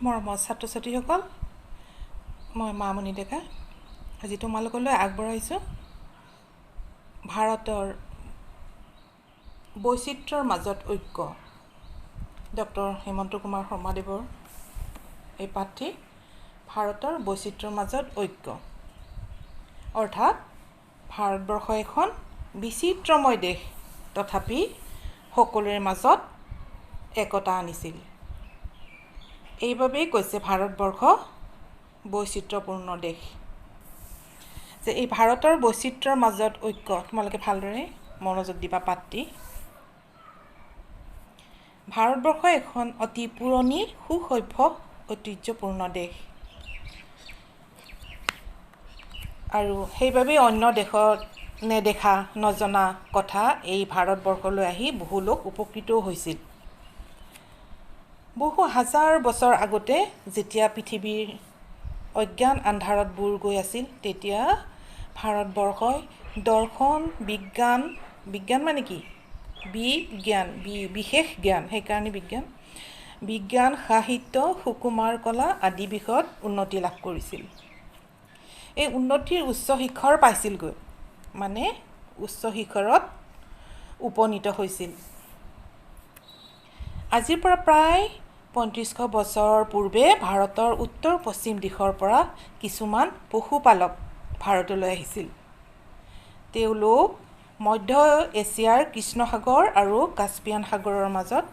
মৰমৰ ছাত্ৰ ছাত্ৰীসকল, মই মামণি ডেকা আজি তোমালোকলৈ আগবঢ়াইছোঁ ভাৰতৰ বৈচিত্ৰ্যৰ মাজত ঐক্য ডক্টৰ হেমন্ত কুমাৰ শৰ্মাদেৱৰ এই পাঠটি ভাৰতৰ বৈচিত্ৰ্যৰ মাজত ঐক্য অৰ্থাৎ ভাৰতবৰ্ষ এখন বিচিত্ৰময় দেশ তথাপি সকলোৰে মাজত একতা আনিছিল। এইবাবেই কৈছে ভাৰতবৰ্ষ বৈচিত্ৰ্যপূৰ্ণ দেশ। যে এই ভাৰতৰ বৈচিত্ৰ্যৰ মাজত ঐক্য তোমালোকে ভালদৰে মনোযোগ দিবা পাঠটি। ভাৰতবৰ্ষ এখন অতি পুৰণি সুসভ্য ঐতিহ্যপূৰ্ণ দেশ আৰু সেইবাবেই অন্য দেশত নেদেখা নজনা কথা এই ভাৰতবৰ্ষলৈ আহি বহু লোক উপকৃতও হৈছিল। বহু হাজাৰ বছৰ আগতে যেতিয়া পৃথিৱীৰ অজ্ঞান আন্ধাৰত বুৰ গৈ আছিল তেতিয়া ভাৰতবৰ্ষই দৰ্শন বিজ্ঞান মানে কি বিশেষ জ্ঞান, সেইকাৰণে বিজ্ঞান সাহিত্য সুকুমাৰ কলা আদি বিষয়ত উন্নতি লাভ কৰিছিল। এই উন্নতিৰ উচ্চ শিখৰ পাইছিলগৈ, মানে উচ্চ শিখৰত উপনীত হৈছিল। আজিৰ পৰা প্ৰায় ৩৫০০ বছৰ পূৰ্বে ভাৰতৰ উত্তৰ পশ্চিম দিশৰ পৰা কিছুমান পশুপালক ভাৰতলৈ আহিছিল। তেওঁলোক মধ্য এছিয়াৰ কৃষ্ণ সাগৰ আৰু কাস্পিয়ান সাগৰৰ মাজত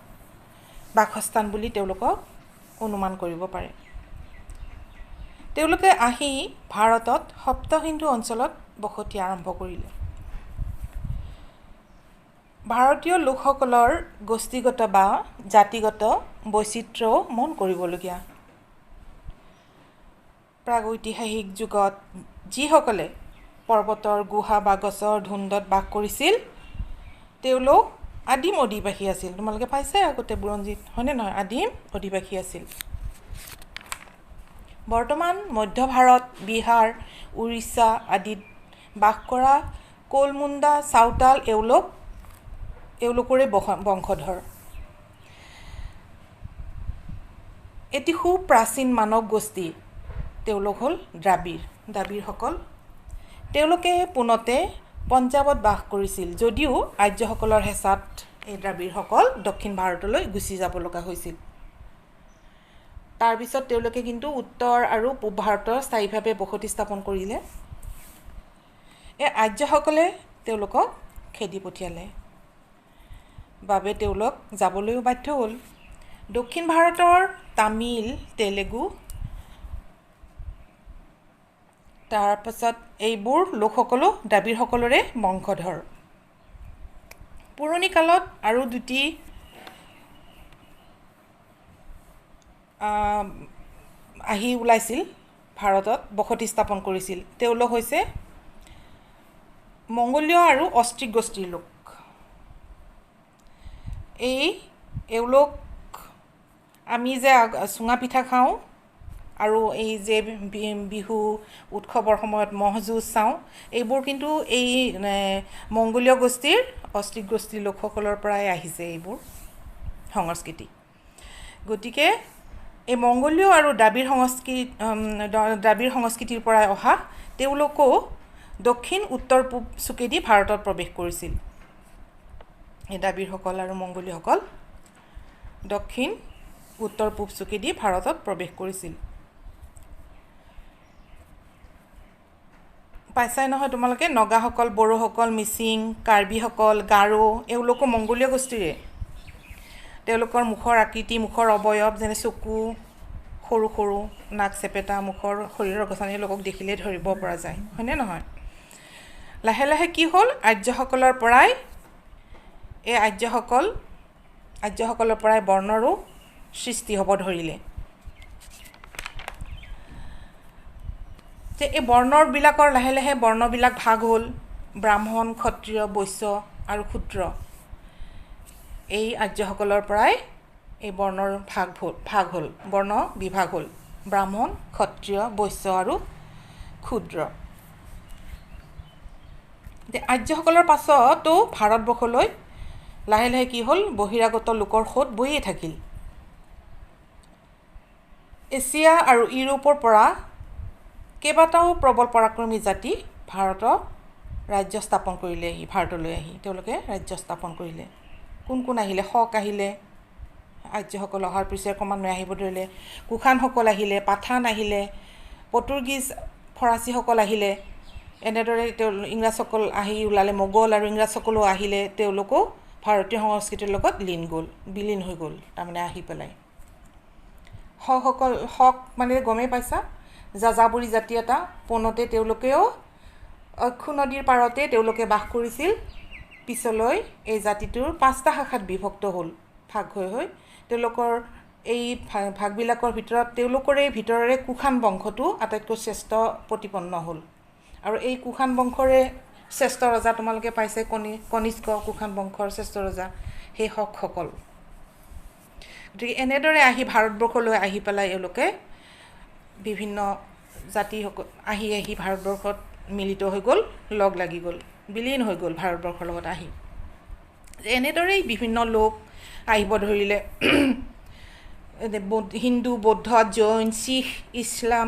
বাসস্থান বুলি তেওঁলোকক অনুমান কৰিব পাৰে। তেওঁলোকে আহি ভাৰতত সপ্তসিন্ধু অঞ্চলত বসতি আৰম্ভ কৰিলে। ভাৰতীয় লোকসকলৰ গোষ্ঠীগত বা জাতিগত বৈচিত্ৰ্যও মন কৰিবলগীয়া। প্ৰাগৈতিহাসিক যুগত যিসকলে পৰ্বতৰ গুহা বা গছৰ ধুন্দত বাস কৰিছিল তেওঁলোক আদিম অধিবাসী আছিল। তোমালোকে পাইছে আগতে বুৰঞ্জীত, হয়নে নহয়? আদিম অধিবাসী আছিল। বৰ্তমান মধ্য ভাৰত, বিহাৰ, উৰিষ্যা আদিত বাস কৰা কোলমুণ্ডা, চাওতাল এওঁলোকৰে বংশধৰ। এটি সুপ্ৰাচীন মানৱ গোষ্ঠী তেওঁলোক হ'ল দ্ৰাবিড়সকল। তেওঁলোকে পোনতে পঞ্জাৱত বাস কৰিছিল, যদিও আৰ্যসকলৰ হেঁচাত এই দ্ৰাবিড়সকল দক্ষিণ ভাৰতলৈ গুচি যাব লগা হৈছিল। তাৰপিছত তেওঁলোকে কিন্তু উত্তৰ আৰু পূব ভাৰতৰ স্থায়ীভাৱে বসতি স্থাপন কৰিলে। এই আৰ্যসকলে তেওঁলোকক খেদি পঠিয়ালে বাবে তেওঁলোক যাবলৈও বাধ্য হ'ল। দক্ষিণ ভাৰতৰ তামিল, তেলেগু, তাৰপাছত এইবোৰ লোকসকলো দ্ৰাবিড়সকলৰে বংশধৰ। পুৰণি কালত আৰু দুটি আহি ওলাইছিল, ভাৰতত বসতি স্থাপন কৰিছিল। তেওঁলোক হৈছে মংগোলীয় আৰু অষ্ট্ৰিক গোষ্ঠীৰ লোক। এওঁলোক আমি যে চুঙা পিঠা খাওঁ আৰু এই যে বিহু উৎসৱৰ সময়ত ম'হ যুঁজ চাওঁ, এইবোৰ কিন্তু এই মংগোলীয় গোষ্ঠীৰ অষ্ট্ৰিক গোষ্ঠীৰ লোকসকলৰ পৰাই আহিছে এইবোৰ সংস্কৃতি। গতিকে এই মংগোলীয় আৰু দ্ৰাবিড় সংস্কৃতিৰ পৰাই অহা তেওঁলোকেও দক্ষিণ উত্তৰ পূব চুকেদি ভাৰতত প্ৰৱেশ কৰিছিল। এই দ্ৰাবিড়সকল আৰু মংগোলীয়সকল দক্ষিণ উত্তৰ পূব চুকেদি ভাৰতত প্ৰৱেশ কৰিছিল। পাইছাই নহয় তোমালোকে, নগাসকল, বড়োসকল, মিচিং, কাৰ্বিসকল, গাৰো এওঁলোকো মংগোলীয় গোষ্ঠীৰে। তেওঁলোকৰ মুখৰ আকৃতি, মুখৰ অৱয়ব যেনে চকু সৰু সৰু, নাক চেপেটা, মুখৰ শৰীৰৰ গঠন এওঁলোকক দেখিলে ধৰিব পৰা যায়, হয়নে নহয়? লাহে লাহে কি হ'ল, আৰ্যসকলৰ পৰাই বৰ্ণৰো সৃষ্টি হ'ব ধৰিলে। যে এই বৰ্ণবিলাকৰ লাহে লাহে বৰ্ণবিলাক ভাগ হ'ল, ব্ৰাহ্মণ, ক্ষত্ৰিয়, বৈশ্য আৰু শূদ্ৰ। এই আৰ্যসকলৰ পৰাই এই বৰ্ণৰ ভাগ হ'ল, বৰ্ণ বিভাগ হ'ল, ব্ৰাহ্মণ, ক্ষত্ৰিয়, বৈশ্য আৰু শূদ্ৰ। আৰ্যসকলৰ পাছতো ভাৰতবৰ্ষলৈ লাহে লাহে কি হ'ল, বহিৰাগত লোকৰ সোঁত বৈয়ে থাকিল। এছিয়া আৰু ইউৰোপৰ পৰা কেইবাটাও প্ৰবল পৰাক্ৰমী জাতি ভাৰতত ৰাজ্য স্থাপন কৰিলেহি ভাৰতলৈ আহি তেওঁলোকে ৰাজ্য স্থাপন কৰিলে কোন আহিলে শক আহিলে আৰ্যসকল অহাৰ পিছত ক্ৰমান্বয়ে আহিব ধৰিলে কুখানসকল আহিলে পাঠান আহিলে পৰ্তুগীজ ফৰাচীসকল আহিলে এনেদৰে ইংৰাজসকল আহি ওলালে মোগল আৰু ইংৰাজসকলো আহিলে তেওঁলোকো ভাৰতীয় সংস্কৃতিৰ লগত বিলীন হৈ গ'ল তাৰমানে আহি পেলাই শক মানে গমেই পাইছা যাযাবৰী জাতি এটা পোনতে তেওঁলোকেও অক্ষু নদীৰ পাৰতে তেওঁলোকে বাস কৰিছিল পিছলৈ এই জাতিটোৰ 5টা শাখাত বিভক্ত হ'ল ভাগ হৈ তেওঁলোকৰ এই ভাগবিলাকৰ ভিতৰত তেওঁলোকৰে ভিতৰৰে কুখান বংশটো আটাইতকৈ শ্ৰেষ্ঠ প্ৰতিপন্ন হ'ল আৰু এই কুখান বংশৰে শ্ৰেষ্ঠ ৰজা তোমালোকে পাইছে কনিষ্ক কুখান বংশৰ শ্ৰেষ্ঠ ৰজা সেই শকসকল গতিকে এনেদৰে আহি ভাৰতবৰ্ষলৈ আহি পেলাই এওঁলোকে বিভিন্ন জাতিসকল আহি ভাৰতবৰ্ষত মিলিত হৈ গ'ল লগ লাগি গ'ল বিলীন হৈ গ'ল ভাৰতবৰ্ষৰ লগত আহি এনেদৰেই বিভিন্ন লোক আহিব ধৰিলে হিন্দু বৌদ্ধ জৈন শিখ ইছলাম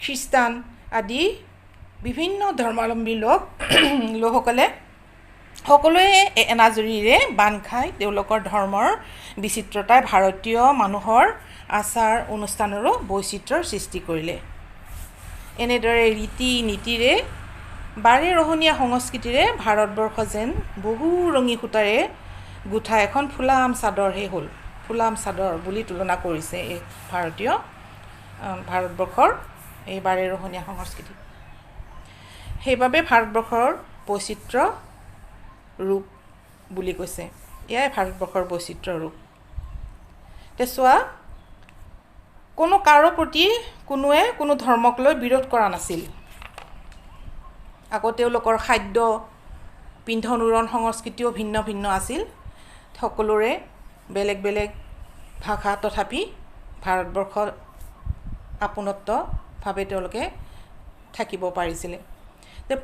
খ্ৰীষ্টান আদি বিভিন্ন ধৰ্মাৱলম্বী লোকসকলে সকলোৱে এনাজৰীৰে বান্ধ খাই তেওঁলোকৰ ধৰ্মৰ বিচিত্ৰতাই ভাৰতীয় মানুহৰ আচাৰ অনুষ্ঠানৰো বৈচিত্ৰ্যৰ সৃষ্টি কৰিলে এনেদৰে ৰীতি নীতিৰে বাৰে ৰহণীয়া সংস্কৃতিৰে ভাৰতবৰ্ষ যেন বহু ৰঙী সূতাৰে গুঠা এখন ফুলাম চাদৰহে হ'ল ফুলাম চাদৰ বুলি তুলনা কৰিছে এই ভাৰতবৰ্ষৰ এই বাৰে ৰহণীয়া সংস্কৃতি সেইবাবে ভাৰতবৰ্ষৰ বৈচিত্ৰ্য ৰূপ বুলি কৈছে এয়াই ভাৰতবৰ্ষৰ বৈচিত্ৰ্য ৰূপ চোৱা কোনো কাৰো প্ৰতি কোনোৱে কোনো ধৰ্মক লৈ বিৰোধ কৰা নাছিল আকৌ তেওঁলোকৰ খাদ্য পিন্ধন উৰণ সংস্কৃতিও ভিন্ন ভিন্ন আছিল সকলোৰে বেলেগ বেলেগ ভাষা তথাপি ভাৰতবৰ্ষৰ আপোনত্বভাৱে তেওঁলোকে থাকিব পাৰিছিলে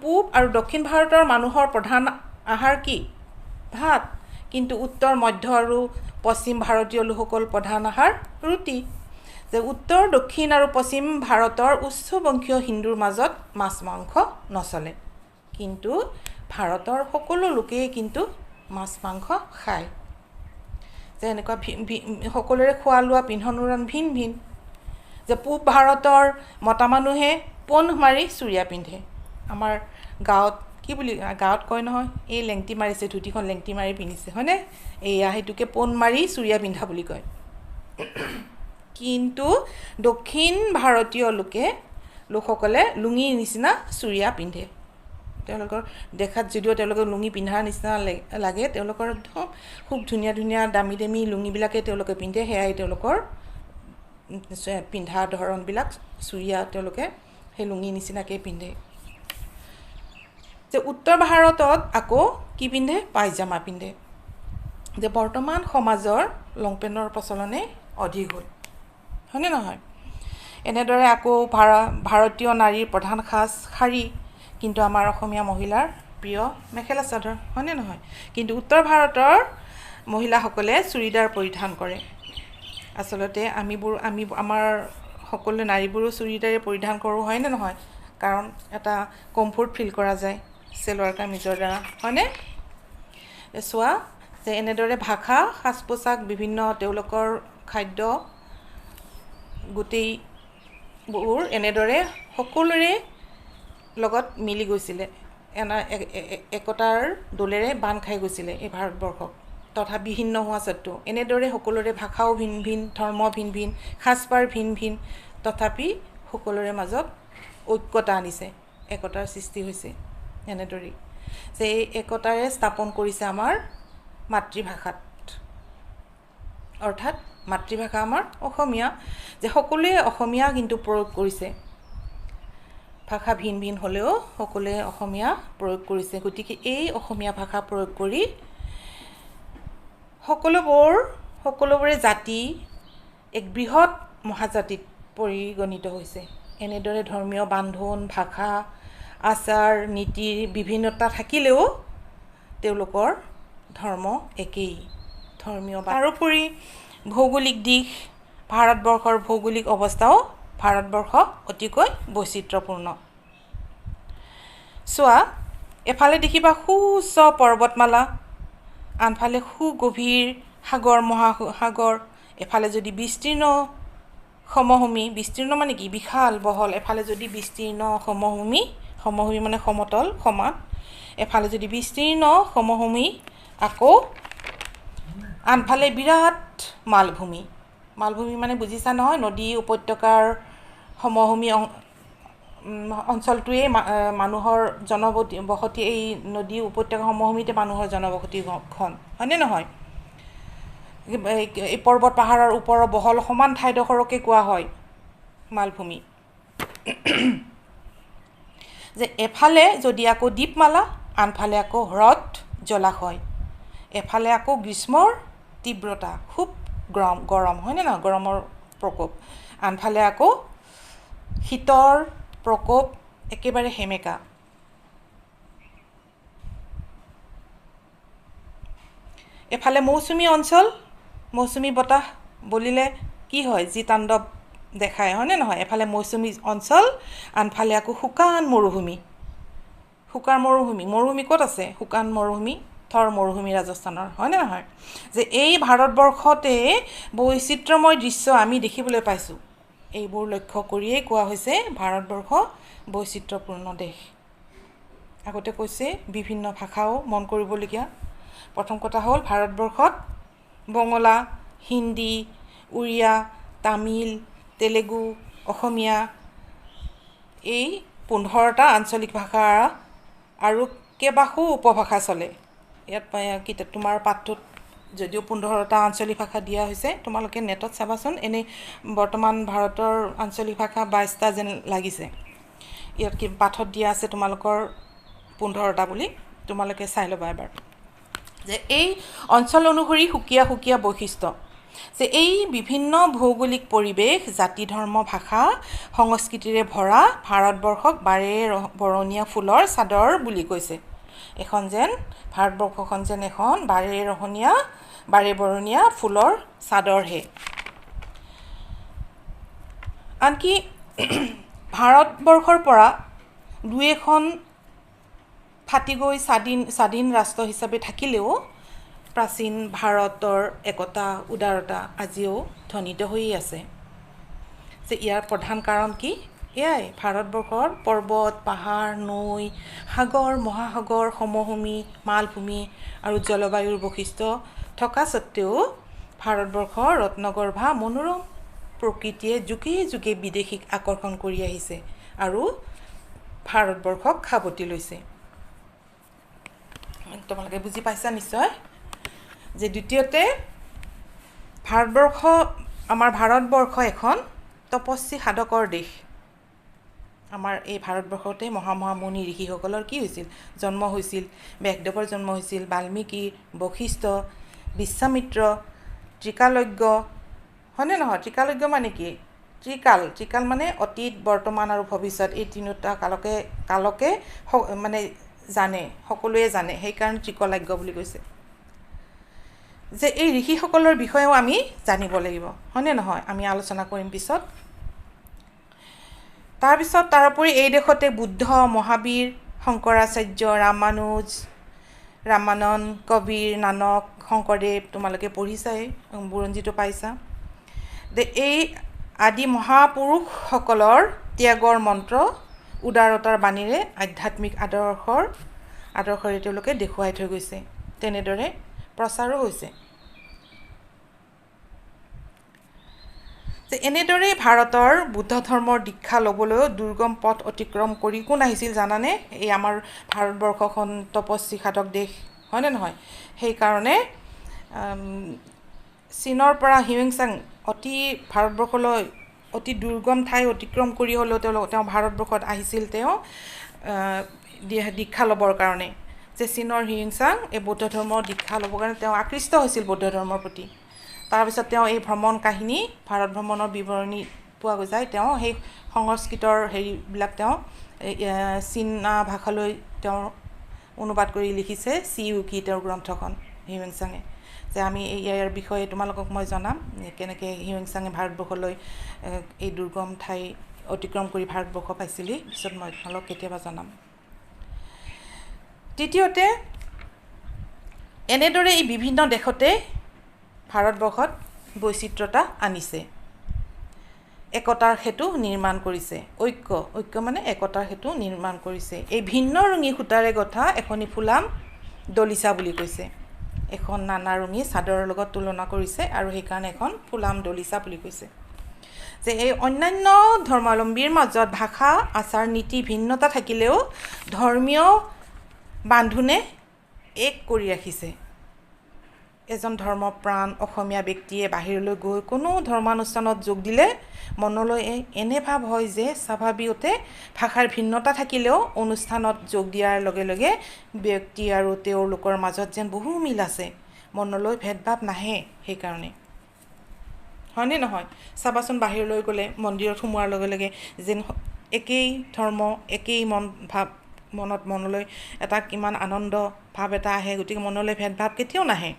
পূব আৰু দক্ষিণ ভাৰতৰ মানুহৰ প্ৰধান আহাৰ কি ভাত কিন্তু উত্তৰ মধ্য আৰু পশ্চিম ভাৰতীয় লোকসকল প্ৰধান আহাৰ ৰুটি উত্তৰ দক্ষিণ আৰু পশ্চিম ভাৰতৰ উচ্চবংশীয় হিন্দুৰ মাজত মাছ মাংস নচলে কিন্তু ভাৰতৰ সকলো লোকেই কিন্তু মাছ মাংস খায় যে এনেকুৱা সকলোৰে খোৱা লোৱা পিন্ধন উৰণ ভিন ভিন যে পূব ভাৰতৰ মতা মানুহে পোন মাৰি চুৰিয়া পিন্ধে আমাৰ গাঁৱত কি বুলি গাঁৱত কয় নহয় এই লেংটি মাৰিছে ধুতিখন লেংটি মাৰি পিন্ধিছে হয়নে এয়া সেইটোকে পোন মাৰি চুৰিয়া পিন্ধা বুলি কয় কিন্তু দক্ষিণ ভাৰতীয় লোকসকলে লুঙিৰ নিচিনা চুৰিয়া পিন্ধে তেওঁলোকৰ দেখাত যদিও তেওঁলোকৰ লুঙি পিন্ধাৰ নিচিনা লাগে তেওঁলোকৰ একদম খুব ধুনীয়া ধুনীয়া দামী দামী লুঙিবিলাকে তেওঁলোকে পিন্ধে সেয়াই তেওঁলোকৰ পিন্ধা ধৰণবিলাক চুৰিয়া তেওঁলোকে সেই লুঙি নিচিনাকৈ পিন্ধে যে উত্তৰ ভাৰতত আকৌ কি পিন্ধে পায়জামা পিন্ধে যে বৰ্তমান সমাজৰ লংপেণ্টৰ প্ৰচলনে অধিক হ'ল হয়নে নহয় এনেদৰে আকৌ ভাৰতীয় নাৰীৰ প্ৰধান সাজ শাৰী কিন্তু আমাৰ অসমীয়া মহিলাৰ প্ৰিয় মেখেলা চাদৰ হয়নে নহয় কিন্তু উত্তৰ ভাৰতৰ মহিলাসকলে চুৰিদাৰ পৰিধান কৰে আচলতে আমাৰ সকলো নাৰীবোৰো চুৰিদাৰে পৰিধান কৰোঁ হয়নে নহয় কাৰণ এটা কমফৰ্ট ফিল কৰা যায় চেলোৱাৰ কামিজৰ দ্বাৰা হয়নে চোৱা যে এনেদৰে ভাষা সাজ পোছাক বিভিন্ন তেওঁলোকৰ খাদ্য গোটেইবোৰ এনেদৰে সকলোৰে লগত মিলি গৈছিলে একতাৰ দোলেৰে বান্ধ খাই গৈছিলে এই ভাৰতবৰ্ষক তথা বিহিন্ন হোৱা স্বত্বেও এনেদৰে সকলোৰে ভাষাও ভিন ভিন ধৰ্ম ভিন ভিন সাজপাৰ ভিন ভিন তথাপি সকলোৰে মাজত ঐক্যতা আনিছে একতাৰ সৃষ্টি হৈছে এনেদৰে যে এই একতাৰে স্থাপন কৰিছে আমাৰ মাতৃভাষাত অৰ্থাৎ মাতৃভাষা আমাৰ অসমীয়া যে সকলোৱে অসমীয়া কিন্তু প্ৰয়োগ কৰিছে ভাষা ভিন ভিন হ'লেও সকলোৱে অসমীয়া প্ৰয়োগ কৰিছে গতিকে এই অসমীয়া ভাষা প্ৰয়োগ কৰি সকলোবোৰে জাতি এক বৃহৎ মহাজাতিত পৰিগণিত হৈছে এনেদৰে ধৰ্মীয় বান্ধোন ভাষা আচাৰ নীতিৰ বিভিন্নতা থাকিলেও তেওঁলোকৰ ধৰ্ম একেই ধৰ্মীয় তাৰোপৰি ভৌগোলিক দিশ ভাৰতবৰ্ষৰ ভৌগোলিক অৱস্থাও ভাৰতবৰ্ষ অতিকৈ বৈচিত্ৰ্যপূৰ্ণ চোৱা এফালে দেখিবা সুউচ্চ পৰ্বতমালা আনফালে সুগভীৰ সাগৰ মহাসাগৰ এফালে যদি বিস্তীৰ্ণ সমভূমি বিস্তীৰ্ণ মানে কি বিশাল বহল এফালে যদি বিস্তীৰ্ণ সমভূমি মানে সমতল সমান এফালে যদি বিস্তীৰ্ণ সমভূমি আকৌ আনফালে বিৰাট মালভূমি মানে বুজিছা নহয় নদী উপত্যকাৰ সমভূমি অঞ্চলটোৱে মানুহৰ জনবসতি এই নদী উপত্যকা সমভূমিতে মানুহৰ জনবসতি খন হয়নে নহয় এই পৰ্বত পাহাৰৰ ওপৰৰ বহল সমান ঠাইডোখৰকে কোৱা হয় মালভূমি যে এফালে যদি আকৌ দ্বীপমালা আনফালে আকৌ হ্ৰদ জলাশয় এফালে আকৌ গ্ৰীষ্মৰ তীব্ৰতা খুব গৰম হয়নে নহয় গৰমৰ প্ৰকোপ আনফালে আকৌ শীতৰ প্ৰকোপ একেবাৰে হেমেকা এফালে মৌচুমী অঞ্চল মৌচুমী বতাহ বলিলে কি হয় যি তাণ্ডৱ দেখায় হয়নে নহয় এফালে মৌচুমী অঞ্চল আনফালে আকৌ শুকান মৰুভূমি ক'ত আছে শুকান মৰুভূমি থৰ মৰুভূমি ৰাজস্থানৰ হয়নে নহয় যে এই ভাৰতবৰ্ষতে বৈচিত্ৰ্যময় দৃশ্য আমি দেখিবলৈ পাইছোঁ এইবোৰ লক্ষ্য কৰিয়েই কোৱা হৈছে ভাৰতবৰ্ষ বৈচিত্ৰ্যপূৰ্ণ দেশ আগতে কৈছে বিভিন্ন ভাষাও মন কৰিবলগীয়া প্ৰথম কথা হ'ল ভাৰতবৰ্ষত বঙলা হিন্দী উৰিয়া তামিল তেলেগু অসমীয়া এই 15টা আঞ্চলিক ভাষা আৰু কেইবাশো উপভাষা চলে ইয়াত তোমাৰ পাঠটোত যদিও 15টা আঞ্চলিক ভাষা দিয়া হৈছে তোমালোকে নেটত চাবাচোন এনে বৰ্তমান ভাৰতৰ আঞ্চলিক ভাষা 22টা যেন লাগিছে ইয়াত কি পাঠত দিয়া আছে তোমালোকৰ 15টা বুলি তোমালোকে চাই ল'বা এবাৰ যে এই অঞ্চল অনুসৰি সুকীয়া বৈশিষ্ট্য যে এই বিভিন্ন ভৌগোলিক পৰিৱেশ জাতি ধৰ্ম ভাষা সংস্কৃতিৰে ভৰা ভাৰতবৰ্ষক বাৰে বৰণীয়া ফুলৰ চাদৰ বুলি কৈছে এখন যেন ভাৰতবৰ্ষখন যেন এখন বাৰে বৰণীয়া ফুলৰ চাদৰহে আনকি ভাৰতবৰ্ষৰ পৰা দুই এখন ফাটি গৈ স্বাধীন ৰাষ্ট্ৰ হিচাপে থাকিলেও প্ৰাচীন ভাৰতৰ একতা উদাৰতা আজিও ধ্বনিত হৈ আছে যে ইয়াৰ প্ৰধান কাৰণ কি এয়াই ভাৰতবৰ্ষৰ পৰ্বত পাহাৰ নৈ সাগৰ মহাসাগৰ সমভূমি মালভূমি আৰু জলবায়ুৰ বৈশিষ্ট্য থকা সত্ত্বেও ভাৰতবৰ্ষৰ ৰত্নগৰ্ভা মনোৰম প্ৰকৃতিয়ে যুগে বিদেশীক আকৰ্ষণ কৰি আহিছে আৰু ভাৰতবৰ্ষক খাবতি লৈছে তোমালোকে বুজি পাইছা নিশ্চয় যে দ্বিতীয়তে আমাৰ ভাৰতবৰ্ষ এখন তপস্বী সাধকৰ দেশ আমাৰ এই ভাৰতবৰ্ষতে মহামুনি ঋষিসকলৰ কি হৈছিল জন্ম হৈছিল ব্যাসদেৱৰ জন্ম হৈছিল বাল্মীকি বশিষ্ঠ বিশ্বামিত্ৰ ত্ৰিকালজ্ঞ হয়নে নহয় ত্ৰিকালজ্ঞ মানে কি ত্ৰিকাল মানে অতীত বৰ্তমান আৰু ভৱিষ্যত এই তিনিটা কালকে মানে জানে সকলোৱে জানে সেইকাৰণে ত্ৰিকালজ্ঞ বুলি কৈছে যে এই ঋষিসকলৰ বিষয়েও আমি জানিব লাগিব হয়নে নহয় আমি আলোচনা কৰিম পিছত তাৰোপৰি এই দেশতে বুদ্ধ মহাবীৰ শংকৰাচাৰ্য ৰামানন্দ কবিৰ নানক শংকৰদেৱ তোমালোকে পঢ়িছাই বুৰঞ্জীটো পাইছা এই আদি মহাপুৰুষসকলৰ ত্যাগৰ মন্ত্ৰ উদাৰতাৰ বাণীৰে আধ্যাত্মিক আদৰ্শৰে তেওঁলোকে দেখুৱাই থৈ গৈছে তেনেদৰে প্ৰচাৰো হৈছে যে এনেদৰে ভাৰতৰ বুদ্ধ ধৰ্মৰ দীক্ষা ল'বলৈ দুৰ্গম পথ অতিক্ৰম কৰি কোন আহিছিল জানানে এই আমাৰ ভাৰতবৰ্ষখন তপস্বী সাধক দেশ হয়নে নহয় সেইকাৰণে চীনৰ পৰা হিউৱেনচাং ভাৰতবৰ্ষলৈ অতি দুৰ্গম ঠাই অতিক্ৰম কৰি হ'লেও তেওঁ ভাৰতবৰ্ষত আহিছিল তেওঁ দীক্ষা ল'বৰ কাৰণে যে চীনৰ হিউৱেনচাং এই বৌদ্ধ ধৰ্মৰ দীক্ষা ল'বৰ কাৰণে তেওঁ আকৃষ্ট হৈছিল বৌদ্ধ ধৰ্মৰ প্ৰতি তাৰপিছত তেওঁ এই ভ্ৰমণ কাহিনী ভাৰত ভ্ৰমণৰ বিৱৰণী পোৱা যায় তেওঁ সেই সংস্কৃতৰ হেৰিবিলাক তেওঁ চীনা ভাষালৈ তেওঁ অনুবাদ কৰি লিখিছে চিউকি তেওঁৰ গ্ৰন্থখন হিউৱেনচাঙে যে আমি ইয়াৰ বিষয়ে তোমালোকক মই জনাম কেনেকৈ হিউৱেন-চাঙে ভাৰতবৰ্ষলৈ এই দুৰ্গম ঠাই অতিক্ৰম কৰি ভাৰতবৰ্ষ পাইছিলি পিছত মই তোমালোকক কেতিয়াবা জনাম। তৃতীয়তে এনেদৰে এই বিভিন্ন দেশতে ভাৰতবৰ্ষত বৈচিত্ৰতা আনিছে, একতাৰ সেতু নিৰ্মাণ কৰিছে। ঐক্য মানে একতাৰ সেতু নিৰ্মাণ কৰিছে। এই ভিন্ন ৰঙী সূতাৰে গঠা এখনি ফুলাম দলিচা বুলি কৈছে। এখন নানা ৰঙী চাদৰৰ লগত তুলনা কৰিছে আৰু সেইকাৰণে এখন ফুলাম দলিচা বুলি কৈছে। যে এই অন্যান্য ধৰ্মাৱলম্বীৰ মাজত ভাষা আচাৰ নীতি ভিন্নতা থাকিলেও ধৰ্মীয় বান্ধোনে এক কৰি ৰাখিছে। এজন ধৰ্মপ্ৰাণ অসমীয়া ব্যক্তিয়ে বাহিৰলৈ গৈ কোনো ধৰ্মানুষ্ঠানত যোগ দিলে মনলৈ এনে ভাৱ হয় যে স্বাভাৱিকতে ভাষাৰ ভিন্নতা থাকিলেও অনুষ্ঠানত যোগ দিয়াৰ লগে লগে ব্যক্তি আৰু তেওঁলোকৰ মাজত যেন বহু মিল আছে, মনলৈ ভেদভাৱ নাহে। সেইকাৰণে হয়নে নহয়? চাবাচোন বাহিৰলৈ গ'লে মন্দিৰত সোমোৱাৰ লগে লগে যেন একেই ধৰ্ম একেই মনলৈ এটা কিমান আনন্দ ভাৱ এটা আহে, গতিকে মনলৈ ভেদভাৱ কেতিয়াও নাহে।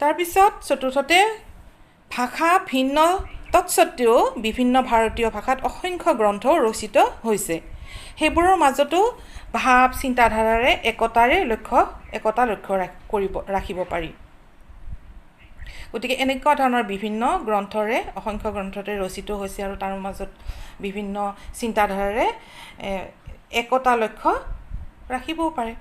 তাৰপিছত চতুৰ্থতে ভাষা ভিন্ন তৎসত্ত্বেও বিভিন্ন ভাৰতীয় ভাষাত অসংখ্য গ্ৰন্থ ৰচিত হৈছে। সেইবোৰৰ মাজতো ভাৱ চিন্তাধাৰাৰে একতা লক্ষ্য ৰাখিব পাৰি। গতিকে এনেকুৱা ধৰণৰ বিভিন্ন অসংখ্য গ্ৰন্থৰে ৰচিত হৈছে আৰু তাৰ মাজত বিভিন্ন চিন্তাধাৰাৰে একতা লক্ষ্য ৰাখিবও পাৰে।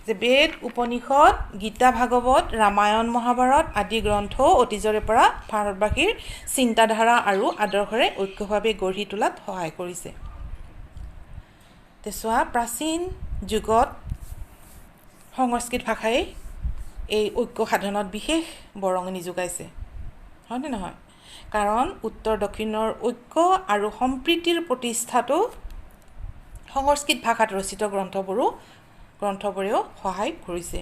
যে বেদ উপনিষদ গীতা ভাগৱত ৰামায়ণ মহাভাৰত আদি গ্ৰন্থও অতীজৰে পৰা ভাৰতবাসীৰ চিন্তাধাৰা আৰু আদৰ্শৰে ঐক্যভাৱে গঢ়ি তোলাত সহায় কৰিছে। চোৱা, প্ৰাচীন যুগত সংস্কৃত ভাষাই এই ঐক্য সাধনত বিশেষ বৰঙণি যোগাইছে, হয়নে নহয়? কাৰণ উত্তৰ দক্ষিণৰ ঐক্য আৰু সম্প্ৰীতিৰ প্ৰতিষ্ঠাটো সংস্কৃত ভাষাত ৰচিত গ্ৰন্থবোৰেও সহায় কৰিছে।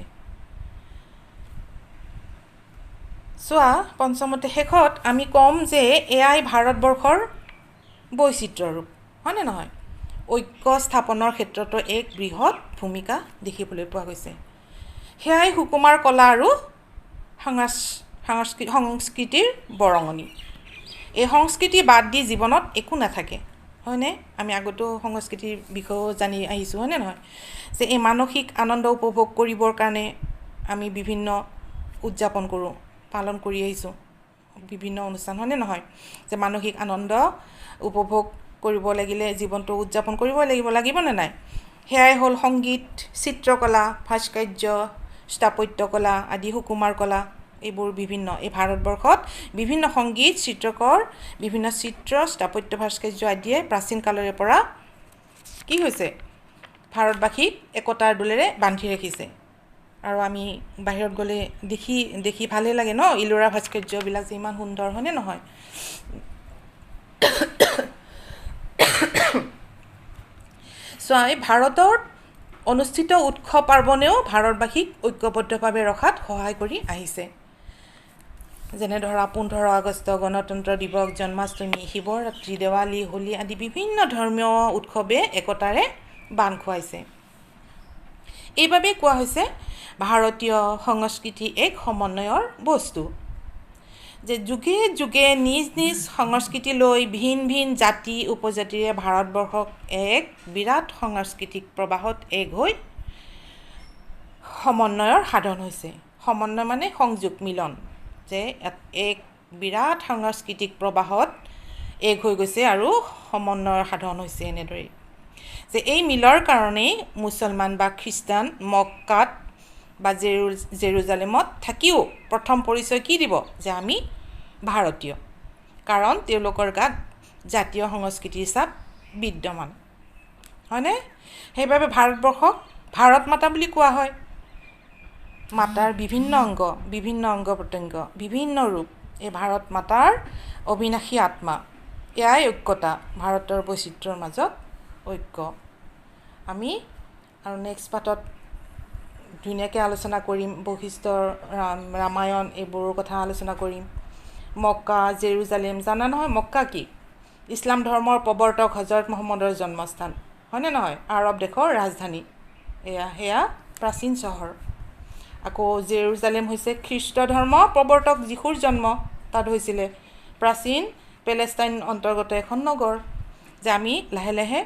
চোৱা, পঞ্চমতে শেষত আমি ক'ম যে এয়াই ভাৰতবৰ্ষৰ বৈচিত্ৰ্য ৰূপ, হয়নে নহয়? ঐক্য স্থাপনৰ ক্ষেত্ৰতো এক বৃহৎ ভূমিকা দেখিবলৈ পোৱা গৈছে। সেয়াই সুকুমাৰ কলা আৰু সংস্কৃতিৰ বৰঙণি। এই সংস্কৃতি বাদ দি জীৱনত একো নাথাকে, হয়নে? আমি আগতো সংস্কৃতিৰ বিষয়েও জানি আহিছোঁ, হয়নে নহয়? যে এই মানসিক আনন্দ উপভোগ কৰিবৰ কাৰণে আমি বিভিন্ন উদযাপন কৰোঁ, পালন কৰি আহিছোঁ বিভিন্ন অনুষ্ঠান, হয়নে নহয়? যে মানসিক আনন্দ উপভোগ কৰিব লাগিলে জীৱনটো উদযাপন কৰিবই লাগিবনে নাই? সেয়াই হ'ল সংগীত, চিত্ৰকলা, ভাস্কৰ্য, স্থাপত্যকলা আদি সুকুমাৰ কলা। এইবোৰ এই ভাৰতবৰ্ষত বিভিন্ন সংগীত, চিত্ৰকৰ, বিভিন্ন চিত্ৰ, স্থাপত্য, ভাস্কৰ্য আদিয়ে প্ৰাচীন কালৰে পৰা কি হৈছে? ভাৰতবাসীক একতাৰ দোলেৰে বান্ধি ৰাখিছে। আৰু আমি বাহিৰত গ'লে দেখি ভালেই লাগে ন, ইলোৰা ভাস্কৰ্যবিলাক যে ইমান সুন্দৰ, হয়নে নহয়? চোৱা, এই ভাৰতৰ অনুষ্ঠিত উৎসৱ পাৰ্বণেও ভাৰতবাসীক ঐক্যবদ্ধভাৱে ৰখাত সহায় কৰি আহিছে। যেনে ধৰা 15 আগষ্ট গণতন্ত্ৰ দিৱস, জন্মাষ্টমী, শিৱৰাত্ৰি, দেৱালী, হোলী আদি বিভিন্ন ধৰ্মীয় উৎসৱে একতাৰে বান্ধ খুৱাইছে। এইবাবেই কোৱা হৈছে ভাৰতীয় সংস্কৃতি এক সমন্বয়ৰ বস্তু। যে যুগে যুগে নিজ নিজ সংস্কৃতি লৈ ভিন ভিন জাতি উপজাতিৰে ভাৰতবৰ্ষক এক বিৰাট সাংস্কৃতিক প্ৰবাহত এক হৈ সমন্বয়ৰ সাধন হৈছে। সমন্বয় মানে সংযোগ, মিলন। যে এক বিৰাট সাংস্কৃতিক প্ৰবাহত এক হৈ গৈছে আৰু সমন্বয়ৰ সাধন হৈছে এনেদৰেই। যে এই মিলৰ কাৰণেই মুছলমান বা খ্ৰীষ্টান মক্কাত বা জেৰুজালেমত থাকিও প্ৰথম পৰিচয় কি দিব? যে আমি ভাৰতীয়। কাৰণ তেওঁলোকৰ গাত জাতীয় সংস্কৃতিৰ ছাপ বিদ্যমান, হয়নে? সেইবাবে ভাৰতবৰ্ষক ভাৰত মাতা বুলি কোৱা হয়। মাতাৰ বিভিন্ন অংগ প্ৰত্যংগ, বিভিন্ন ৰূপ, এই ভাৰত মাতাৰ অবিনাশী আত্মা। এয়াই ঐক্যতা, ভাৰতৰ বৈচিত্ৰ্যৰ মাজত ঐক্য। আমি আৰু নেক্সট পাৰ্টত ধুনীয়াকৈ আলোচনা কৰিম, বশিষ্ঠৰ ৰামায়ণ এইবোৰৰ কথা আলোচনা কৰিম। মক্কা, জেৰুজালেম, জানা নহয় মক্কা কি? ইছলাম ধৰ্মৰ প্ৰৱৰ্তক হজৰত মহম্মদৰ জন্মস্থান, হয়নে নহয়? আৰৱ দেশৰ ৰাজধানী, সেয়া প্ৰাচীন চহৰ। আকৌ জেৰুজালেম হৈছে খ্ৰীষ্ট ধৰ্ম প্ৰৱৰ্তক যীশুৰ জন্ম তাত হৈছিলে। প্ৰাচীন পেলেষ্টাইন অন্তৰ্গত এখন নগৰ। যে আমি লাহে লাহে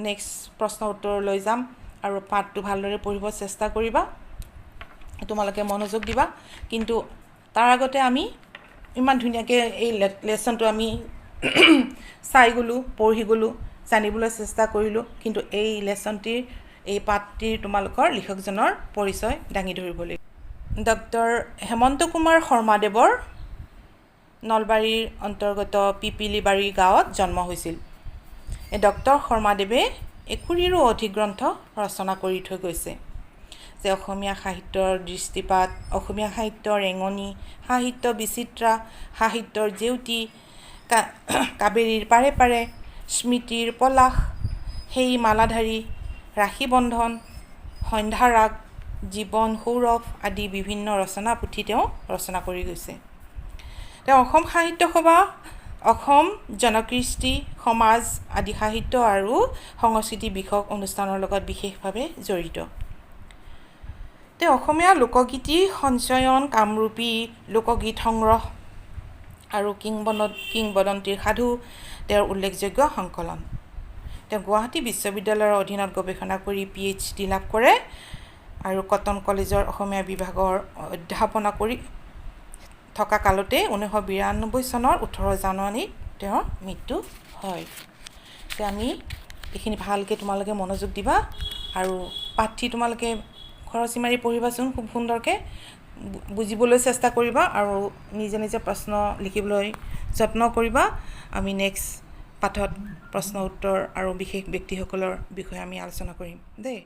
নেক্সট প্ৰশ্ন উত্তৰলৈ যাম আৰু পাঠটো ভালদৰে পঢ়িব চেষ্টা কৰিবা, তোমালোকে মনোযোগ দিবা। কিন্তু তাৰ আগতে আমি ইমান ধুনীয়াকৈ এই লেচনটো আমি চাই গ'লোঁ, পঢ়ি গ'লোঁ, জানিবলৈ চেষ্টা কৰিলোঁ, কিন্তু এই লেচনটিৰ এই পাঠটিৰ তোমালোকৰ লিখকজনৰ পৰিচয় দাঙি ধৰিব লাগিব। ডক্টৰ হেমন্ত কুমাৰ শৰ্মাদেৱৰ নলবাৰীৰ অন্তৰ্গত পিপিলিবাৰী গাঁৱত জন্ম হৈছিল। এই ডক্টৰ শৰ্মাদেৱে ২০ৰো অধিক গ্ৰন্থ ৰচনা কৰি থৈ গৈছে। যে অসমীয়া সাহিত্যৰ দৃষ্টিপাত, অসমীয়া সাহিত্যৰ ৰেঙনি, সাহিত্য বিচিত্ৰা, সাহিত্যৰ জেউতি, কাবেৰীৰ পাৰে পাৰে, স্মৃতিৰ পলাশ, সেই মালাধাৰী, ৰাশি বন্ধন, সন্ধ্যাৰাগ, জীৱন সৌৰভ আদি বিভিন্ন ৰচনা পুথি তেওঁ ৰচনা কৰি গৈছে। তেওঁ অসম সাহিত্য সভা, অসম জনকৃষ্টি সমাজ আদি সাহিত্য আৰু সংস্কৃতি বিষয়ক অনুষ্ঠানৰ লগত বিশেষভাৱে জড়িত। তেওঁ অসমীয়া লোকগীতি সঞ্চয়ন, কামৰূপী লোকগীত সংগ্ৰহ আৰু কিংবদন্তীৰ সাধু তেওঁৰ উল্লেখযোগ্য সংকলন। তেওঁ গুৱাহাটী বিশ্ববিদ্যালয়ৰ অধীনত গৱেষণা কৰি PhD লাভ কৰে আৰু কটন কলেজৰ অসমীয়া বিভাগৰ অধ্যাপনা কৰি থকা কালতে 1992 চনৰ 18 জানুৱাৰীত তেওঁৰ মৃত্যু হয়। এতিয়া আমি এইখিনি ভালকৈ তোমালোকে মনোযোগ দিবা আৰু পাঠটি তোমালোকে খৰচি মাৰি পঢ়িবাচোন, খুব সুন্দৰকৈ বুজিবলৈ চেষ্টা কৰিবা আৰু নিজে নিজে প্ৰশ্ন লিখিবলৈ যত্ন কৰিবা। আমি নেক্সট পাঠত প্ৰশ্ন উত্তৰ আৰু বিশেষ ব্যক্তিসকলৰ বিষয়ে আমি আলোচনা কৰিম দেই।